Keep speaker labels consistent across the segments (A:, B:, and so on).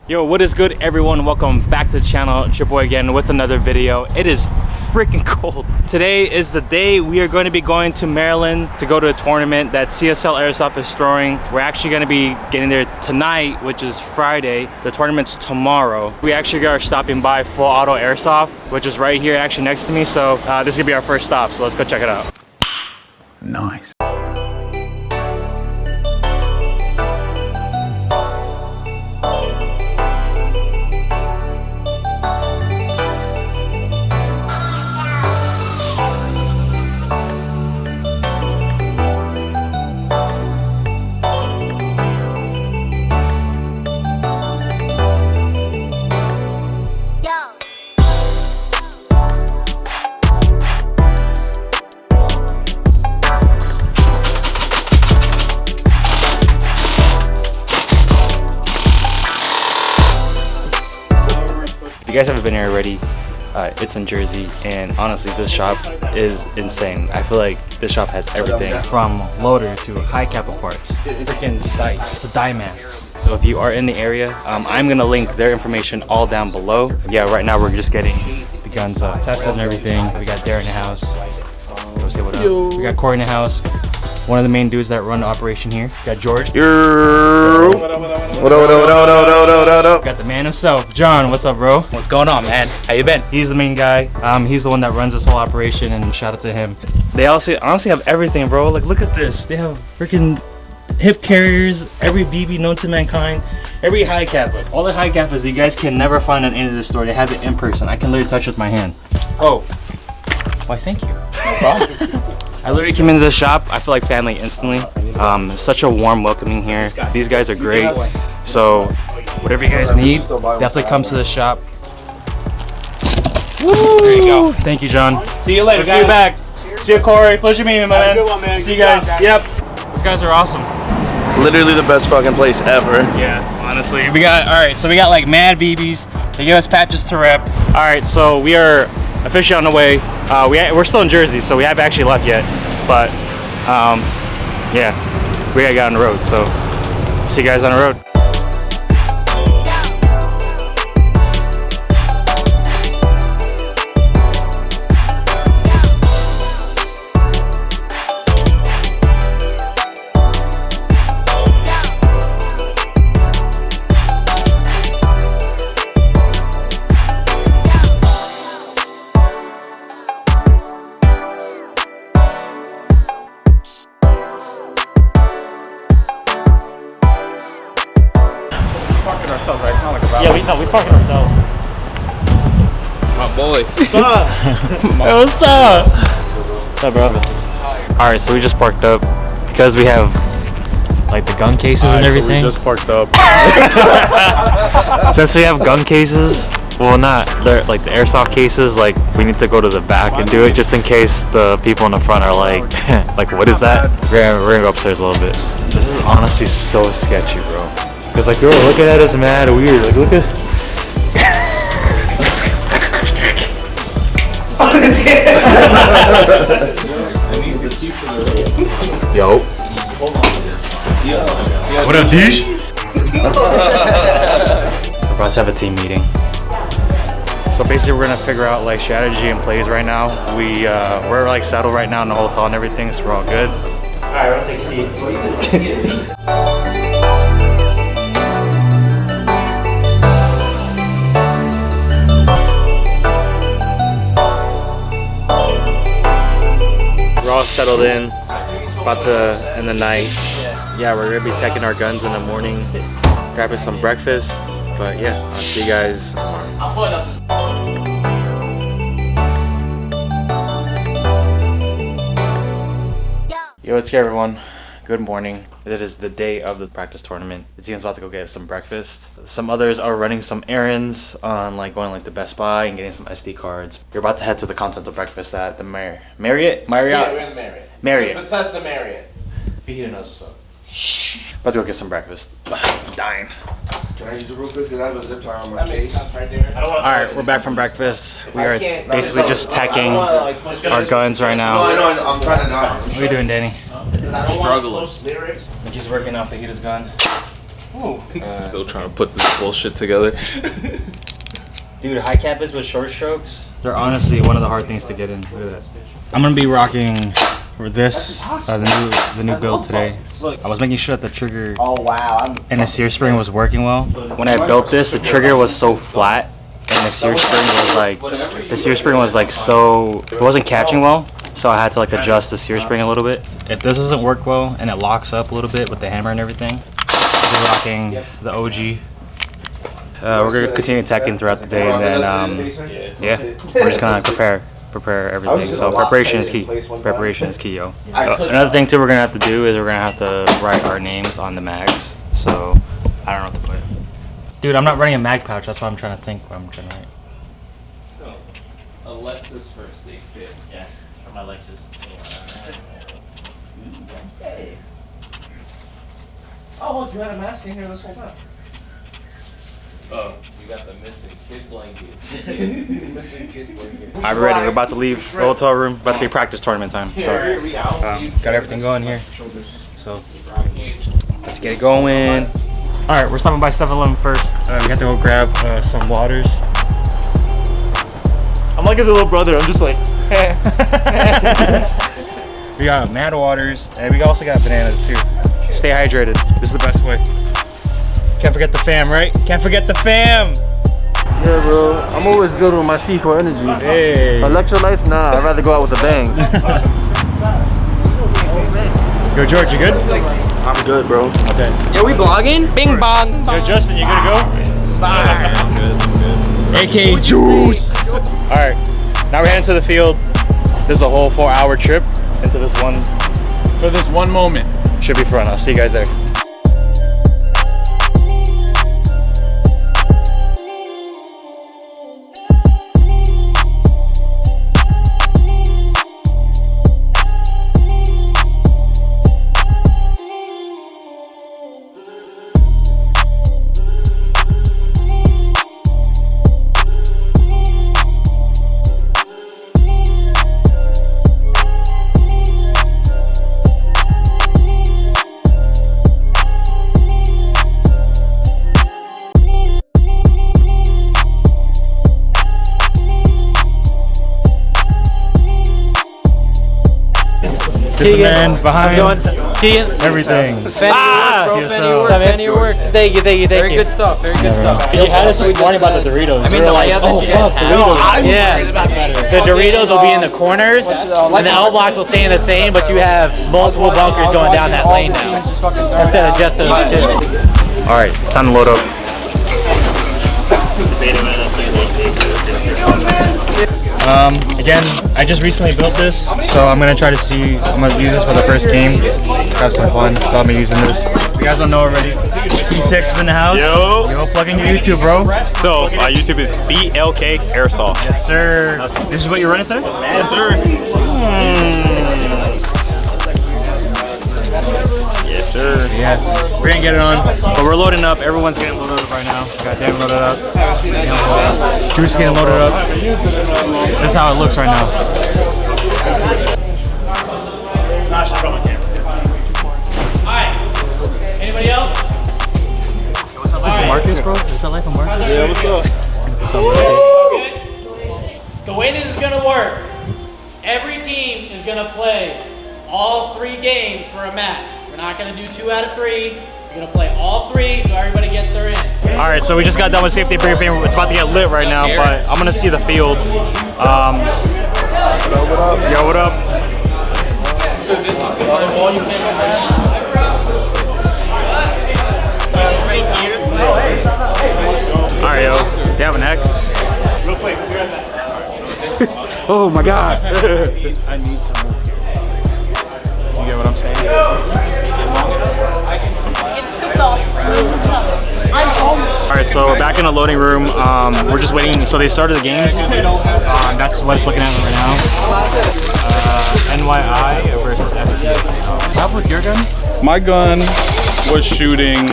A: Yo, what is good, everyone? Welcome back to the channel. It's your boy again with another video. It is freaking cold. Today is the day we are going to be going to Maryland to go to a tournament that CSL Airsoft is throwing. We're actually going to be getting there tonight, which is Friday. The tournament's tomorrow. We actually are stopping by Full Auto Airsoft, which is right here actually next to me. So this is going to be our first stop. So let's go check it out.
B: Nice.
A: If you guys haven't been here already, it's in Jersey, and honestly this shop is insane. I feel like this shop has everything from loader to high kappa parts, freaking sights to dye masks. So if you are in the area, I'm gonna link their information all down below. Yeah, right now we're just getting the guns tested and everything. We got Darren in the house. Go say what up. We got Corey in the house. One of the main dudes that run the operation here. Got George. What up? Got the man himself, John. What's up, bro?
C: What's going on, man? How you been?
A: He's the main guy. He's the one that runs this whole operation, and shout out to him. They honestly have everything, bro. Like, look at this. They have freaking hip carriers, every BB known to mankind, every high kappa. All the high kappas you guys can never find on any of the store. They have it in person. I can literally touch with my hand. Oh, why? Thank you. No problem. I literally came into the shop, I feel like family instantly. Such a warm welcoming here. These guys are great. So whatever you guys need, definitely come to the shop. Woo! There you go. Thank you, John.
C: See you later, guys.
A: See you back. See you, Corey. Pleasure meeting you, man.
D: Good one, man.
A: See you guys. Yep. These guys are awesome.
D: Literally the best fucking place ever.
A: Yeah, honestly. We got like mad BBs. They give us patches to rep. Alright, so we are officially on the way. We're still in Jersey, so we haven't actually left yet. But yeah, we gotta get on the road. So see you guys on the road. Yeah, we parking ourselves.
C: My boy.
A: What's up? Hey, what's up? What's up, bro? Alright, so we just parked up because we have like the gun cases and everything.
B: So we just parked up.
A: Since we have gun cases, well, not like the airsoft cases, like we need to go to the back and do it just in case the people in the front are like, like, what is that? We're gonna go upstairs a little bit. This is honestly so sketchy, bro. Cause like, yo, look at that, it's mad weird. Like, look at. Yo. What up, douche? We're about to have a team meeting. So basically, we're gonna figure out like strategy and plays right now. We're like settled right now in the hotel and everything, so we're all good. All right, we're gonna take a seat. We're all settled in, about to end the night. Yeah, we're gonna be taking our guns in the morning, grabbing some breakfast. But yeah, I'll see you guys tomorrow. Yo, what's good, everyone? Good morning. It is the day of the practice tournament. The team's about to go get some breakfast. Some others are running some errands on like going like to Best Buy and getting some SD cards. We're about to head to the Continental Breakfast at the Marriott?
D: Yeah, we're in the Marriott.
A: Marriott.
D: Bethesda Marriott.
C: Fajita knows what's up.
A: About to go get some breakfast. I'm dying.
D: Can I use it real quick? Because I have a zip tie on my case.
C: Right there.
A: Alright, we're back from breakfast. We are basically just teching our guns right now.
D: No, I know, I'm trying to not.
A: What are you doing, Danny?
C: Struggling.
A: He's working off Fajita's gun.
C: Still trying to put this bullshit together.
A: Dude, high cap is with short strokes. They're honestly one of the hard things to get in. Look at that. I'm gonna be rocking this, the new build today. I was making sure that the trigger and the sear spring was working well. When I built this, the trigger was so flat, and the sear spring was like, so it wasn't catching well. So I had to like adjust the sear spring a little bit. If this doesn't work well and it locks up a little bit with the hammer and everything, we're rocking the OG. We're gonna continue teching throughout the day, and then yeah, we're just gonna prepare everything. So preparation is key. Preparation is key, yo. Another thing too we're gonna have to do is we're gonna have to write our names on the mags. So I don't know what to put. Dude, I'm not running a mag pouch. That's why I'm trying to think what I'm trying to write.
C: So, Alexa's first aid kit.
A: Yes, for my Lexus.
D: Oh, look, you had a mask in here this whole time.
C: Oh, you got the missing kid blankets.
D: Missing kid blanket.
A: Alright, we're ready. We're about to leave the hotel room. About to be practice tournament time. So got everything going here. So let's get it going. Alright, we're stopping by 7-Eleven first. We have to go grab some waters. I'm like his little brother. I'm just like, we got mad waters, and we also got bananas too. Stay hydrated. This is the best way. Can't forget the fam, right? Can't forget the fam.
E: Yeah, bro. I'm always good with my C4 energy.
A: Hey.
E: Electrolytes? Nah, I'd rather go out with a bang.
A: Yo, George, you good?
D: I'm good, bro.
A: Okay.
F: Yo, we vlogging? Bing bong.
A: Yo, Justin, you good to go? Bye. AK Juice. All right, now we're heading to the field. This is a whole 4-hour trip into this one.
C: For this one moment.
A: Should be fun. I'll see you guys there. This is the man behind everything.
F: Fan your work. Thank you. Very good stuff.
A: You had us this morning about the Doritos.
F: I mean, the layout that you guys have.
G: Yeah, the Doritos will be in the corners, and the L blocks will stay in the same, but you have multiple bunkers going down that lane now, instead of just those two.
A: All right, it's time to load up. Again, I just recently built this, so I'm gonna try to see. I'm gonna use this for the first game. Have some fun. So I'm using this. If you guys don't know already, T6 is in the house. Yo, plug in your YouTube, bro.
H: So YouTube is BLK Airsoft.
A: Yes, sir. This is what you're running today?
H: Yes, sir. Yes, sir.
A: Yeah, we're gonna get it on, but we're loading up. Everyone's getting loaded up right now. Got Darren loaded up. Drew's getting loaded up. This is how it looks right now.
G: Alright. Anybody else?
A: What's that like for Marcus, bro? What's that like for Marcus?
D: Yeah, what's up?
A: What's up, bro?
G: The way this is gonna work, every team is gonna play all 3 games for a match. We're not gonna do 2 out of 3. We're gonna play all 3 so everybody gets their in.
A: All right, so we just got done with safety briefing. It's about to get lit right now, but I'm gonna see the field. Yo, what up?
F: So this is the wall you can right here.
A: All right, yo. They have an X.
H: Real quick, oh my God.
A: I need to move here. You get what I'm saying? All right, so we're back in the loading room. We're just waiting. So they started the games. That's what it's looking at right now. NYI versus FT. How with your gun?
C: My gun was shooting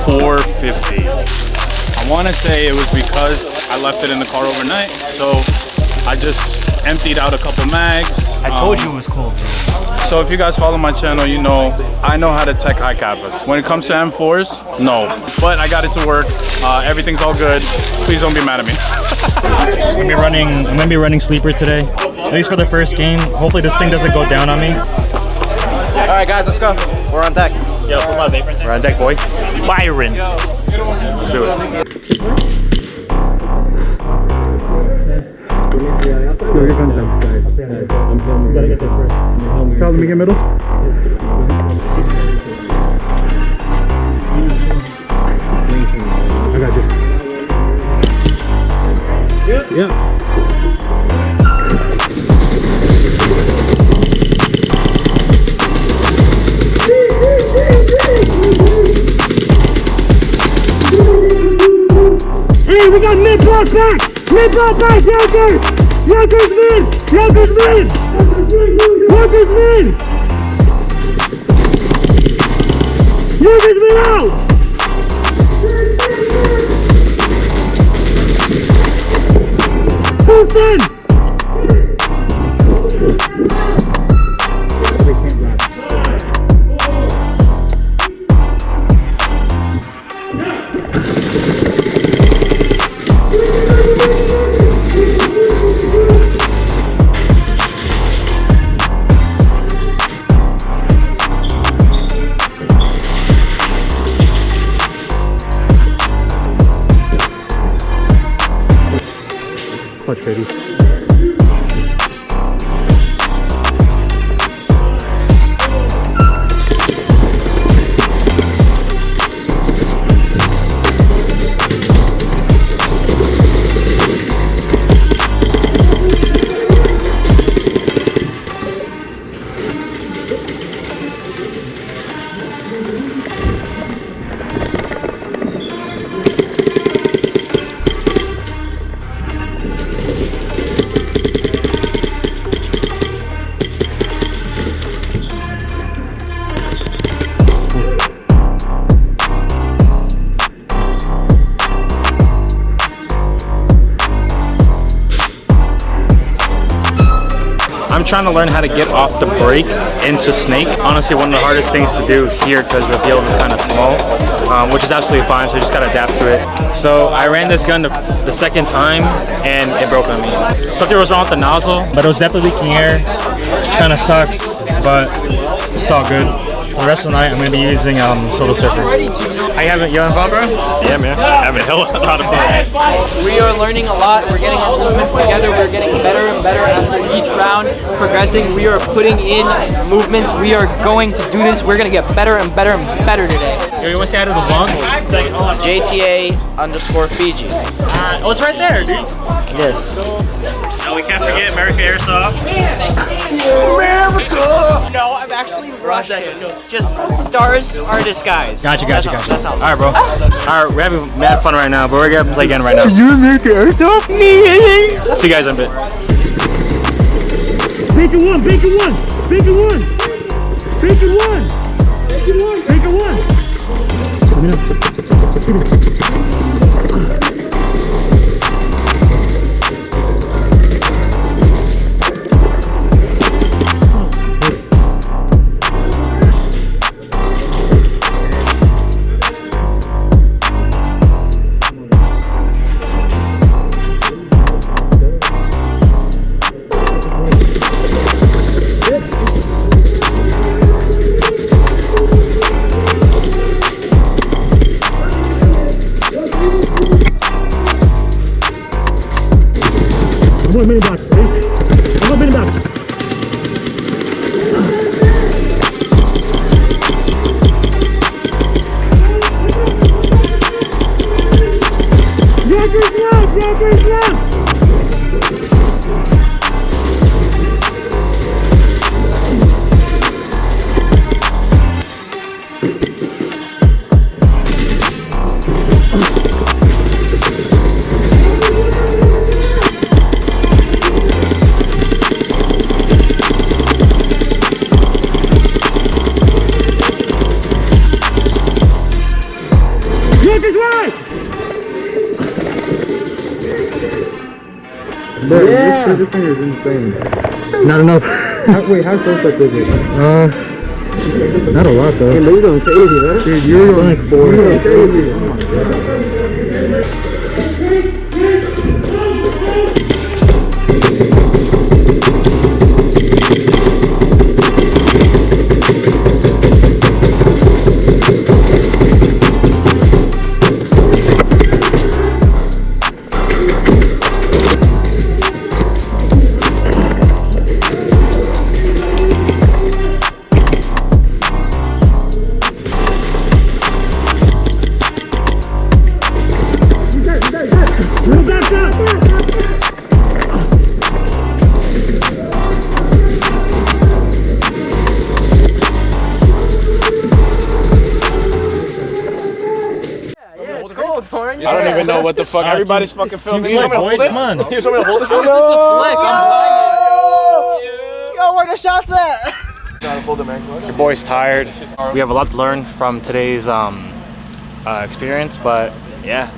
C: 450. I want to say it was because I left it in the car overnight, so I just emptied out a couple mags.
A: I told you it was cool.
C: So if you guys follow my channel, you know I know how to tech high kappas. When it comes to M4s, no. But I got it to work. Everything's all good. Please don't be mad at me.
A: I'm gonna be running sleeper today, at least for the first game. Hopefully this thing doesn't go down on me.
D: All right, guys, let's go. We're on deck.
H: Yo, put my vape right there.
A: We're on deck, boy.
H: Byron.
A: Let's do it.
E: Here comes them, guys. You gotta get there first. Charles, let me get middle. I got you. Yeah. Hey, we got mid-block back! Mid-block back, Joker! Joker's mid! Joker's mid! Joker's mid! Joker's mid out! Houston! Clutch, baby.
A: I'm trying to learn how to get off the brake into snake. Honestly, one of the hardest things to do here because the field is kind of small, which is absolutely fine, so you just gotta adapt to it. So I ran this gun the second time and it broke on me. Something was wrong with the nozzle, but it was definitely leaking air. Kind of sucks, but it's all good. For the rest of the night, I'm gonna be using Solo Surfer. How you having fun, bro?
H: Yeah, man. Having a hell of a lot of fun.
F: We are learning a lot. We're getting our movements together. We're getting better and better after each round. Progressing. We are putting in movements. We are going to do this. We're going to get better and better and better today.
A: Yo, you want to say hi to the vlog?
F: JTA_Fiji.
A: Oh, it's right there, dude.
F: Yes.
H: Now we can't forget America Airsoft.
F: No, I'm actually Russian. Just stars are disguised.
A: Gotcha.
F: That's all.
A: All right, bro. All right, we're having mad fun right now, but we're gonna play again right now.
E: You make it Airsoft?
A: See you guys in a bit.
E: Bacon one! Bacon one! Bacon one! Bacon one! Bacon one! Bacon one! One minute box, ready? One minute box. Joker's left! Joker's left! Yeah! This thing is insane. Not enough. Wait, how close up is it? Not a lot though. Hey, you're going crazy, right? Dude, you're going like 4. You're going crazy. Oh my God.
C: I don't even know what the fuck. Everybody's fucking filming.
H: Come on.
C: You want me to hold this?
F: Yo, where the shots at?
A: Your boy's tired. We have a lot to learn from today's experience, but yeah,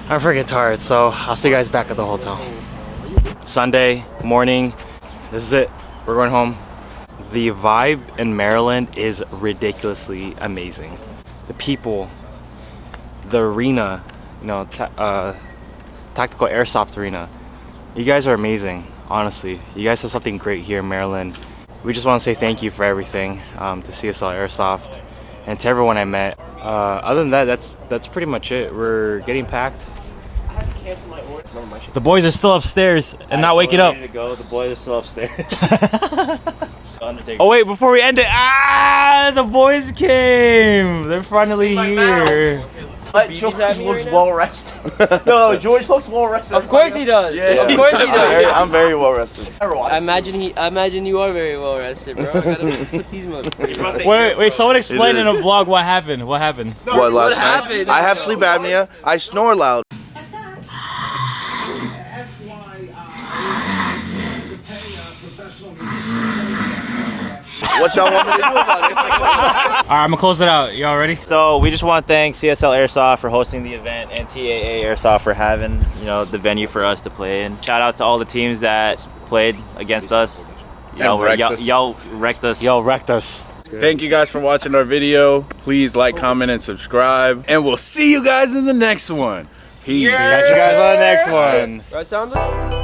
A: I'm freaking tired. So I'll see you guys back at the hotel. Sunday morning. This is it. We're going home. The vibe in Maryland is ridiculously amazing. The people, the arena, you know, tactical airsoft arena. You guys are amazing, honestly. You guys have something great here in Maryland. We just want to say thank you for everything to CSL Airsoft and to everyone I met. Other than that, that's pretty much it. We're getting packed. The boys are still upstairs and not waking up.
H: To go. The boys are still upstairs.
A: Oh wait, before we end it, the boys came. They're finally here.
D: George looks well rested. No, George looks well rested.
F: Of course he does.
D: Yeah.
F: Of course he does.
D: I'm very well rested.
F: I imagine you are very well rested, bro. I gotta put these motherfuckers.
A: Wait, someone explain in a vlog what happened. What happened?
D: What last night?
F: happened?
D: I have sleep apnea. I snore loud. What y'all want me to do about it?
A: Alright, I'm gonna close it out. Y'all ready?
H: So we just want to thank CSL Airsoft for hosting the event and TAA Airsoft for having, you know, the venue for us to play in. Shout out to all the teams that played against us. Y'all wrecked us. Y'all wrecked us.
C: Thank you guys for watching our video. Please like, comment, and subscribe. And we'll see you guys in the next one. Peace.
A: Catch you guys on the next one.
F: Right, sounds like